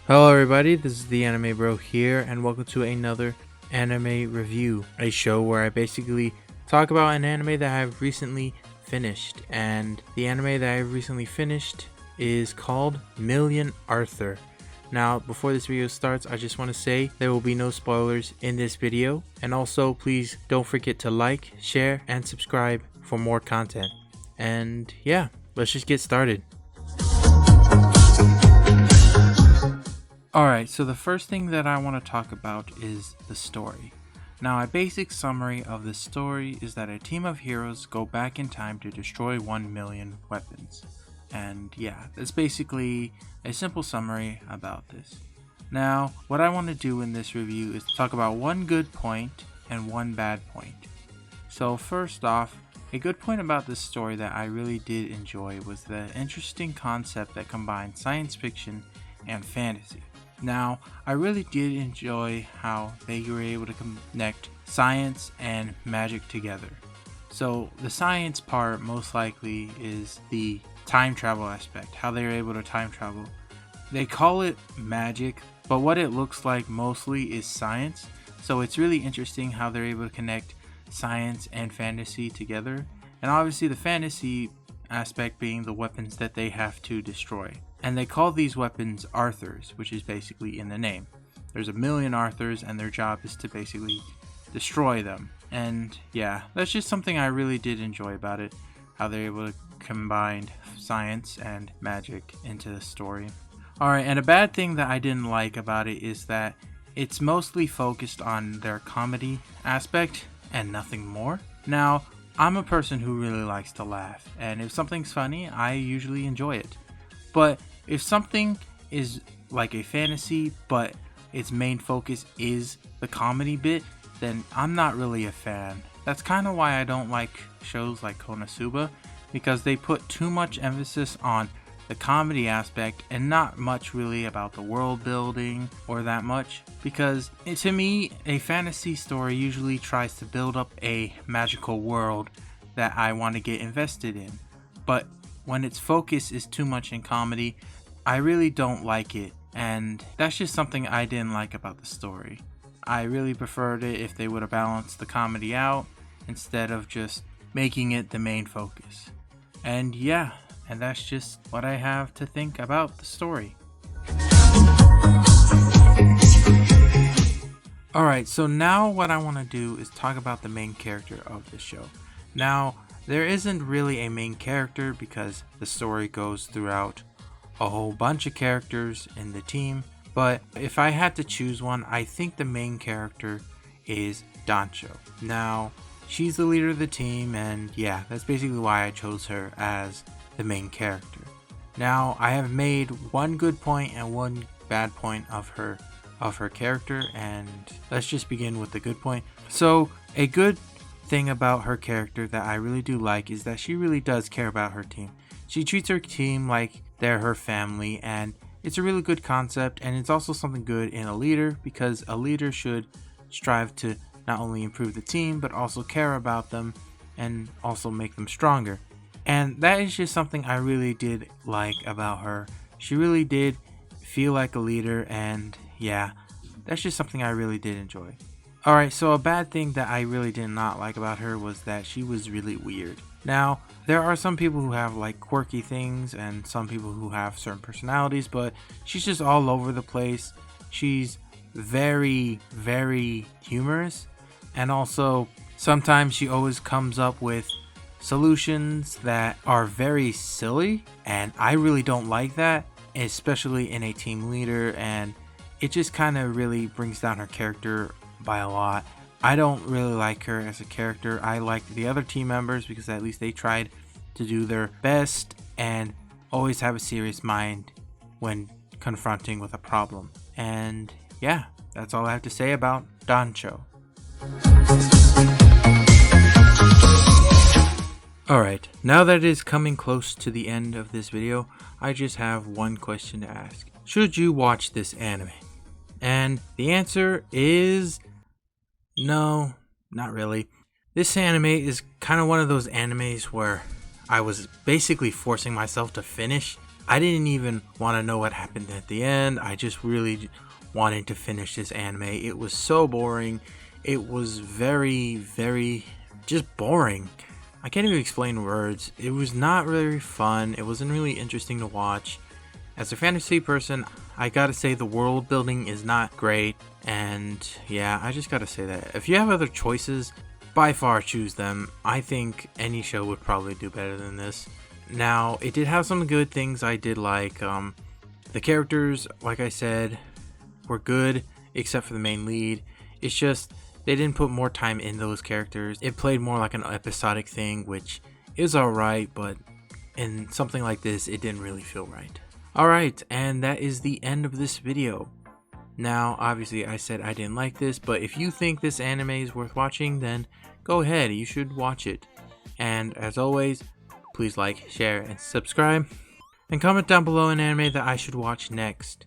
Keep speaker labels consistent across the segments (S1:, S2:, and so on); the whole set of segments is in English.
S1: Hello everybody, this is the Anime Bro here, and welcome to another anime review, a show where I basically talk about an anime that I've recently finished. And the anime that I've recently finished is called Million Arthur. Now, before this video starts, I just want to say there will be no spoilers in this video, and also please don't forget to like, share, and subscribe for more content. And yeah, let's just get started. Alright, so the first thing that I want to talk about is the story. Now, a basic summary of the story is that a team of heroes go back in time to destroy 1 million weapons. And yeah, that's basically a simple summary about this. Now, what I want to do in this review is talk about one good point and one bad point. So first off, a good point about this story that I really did enjoy was the interesting concept that combined science fiction and fantasy. Now, I really did enjoy how they were able to connect science and magic together. So the science part most likely is the time travel aspect, how they're able to time travel. They call it magic, but what it looks like mostly is science. So it's really interesting how they're able to connect science and fantasy together. And obviously the fantasy aspect being the weapons that they have to destroy. And they call these weapons Arthurs, which is basically in the name. There's a million Arthurs and their job is to basically destroy them. And yeah, that's just something I really did enjoy about it, how they're able to combine science and magic into the story. Alright, and a bad thing that I didn't like about it is that it's mostly focused on their comedy aspect and nothing more. Now, I'm a person who really likes to laugh, and if something's funny, I usually enjoy it. But if something is like a fantasy, but its main focus is the comedy bit, then I'm not really a fan. That's kind of why I don't like shows like Konosuba, because they put too much emphasis on the comedy aspect and not much really about the world building or that much. Because to me, a fantasy story usually tries to build up a magical world that I want to get invested in. But when its focus is too much in comedy, I really don't like it, and that's just something I didn't like about the story. I really preferred it if they would have balanced the comedy out instead of just making it the main focus. And yeah, and that's just what I have to think about the story. Alright, so now what I want to do is talk about the main character of the show. Now, there isn't really a main character because the story goes throughout a whole bunch of characters in the team, but if I had to choose one, I think the main character is Dancho. Now, she's the leader of the team, and yeah, that's basically why I chose her as the main character. Now, I have made one good point and one bad point of her character, and let's just begin with the good point. So, a good thing about her character that I really do like is that she really does care about her team. She treats her team like they're her family, and it's a really good concept, and it's also something good in a leader, because a leader should strive to not only improve the team but also care about them and also make them stronger. And that is just something I really did like about her. She really did feel like a leader, and yeah, that's just something I really did enjoy. Alright, so a bad thing that I really did not like about her was that she was really weird. Now, there are some people who have like quirky things and some people who have certain personalities, but she's just all over the place. She's very, very humorous, and also sometimes she always comes up with solutions that are very silly, and I really don't like that, especially in a team leader, and it just kind of really brings down her character by a lot. I don't really like her as a character. I like the other team members because at least they tried to do their best and always have a serious mind when confronting with a problem. And yeah, that's all I have to say about Dancho. Alright, now that it is coming close to the end of this video, I just have one question to ask. Should you watch this anime? And the answer is no, not really. This anime is kind of one of those animes where I was basically forcing myself to finish. I didn't even want to know what happened at the end. I just really wanted to finish this anime. It was so boring. It was very just boring. I can't even explain words. It was not very fun. It wasn't really interesting to watch. As a fantasy person, I gotta say the world building is not great. And yeah, I just gotta say that. If you have other choices, by far choose them. I think any show would probably do better than this. Now, it did have some good things I did like. The characters, like I said, were good, except for the main lead. It's just, they didn't put more time in those characters. It played more like an episodic thing, which is alright, but in something like this, it didn't really feel right. Alright, and that is the end of this video. Now, obviously, I said I didn't like this, but if you think this anime is worth watching, then go ahead, you should watch it. And as always, please like, share, and subscribe. And comment down below an anime that I should watch next.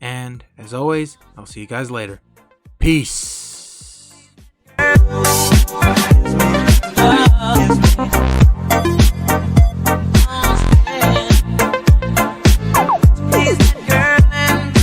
S1: And as always, I'll see you guys later. Peace!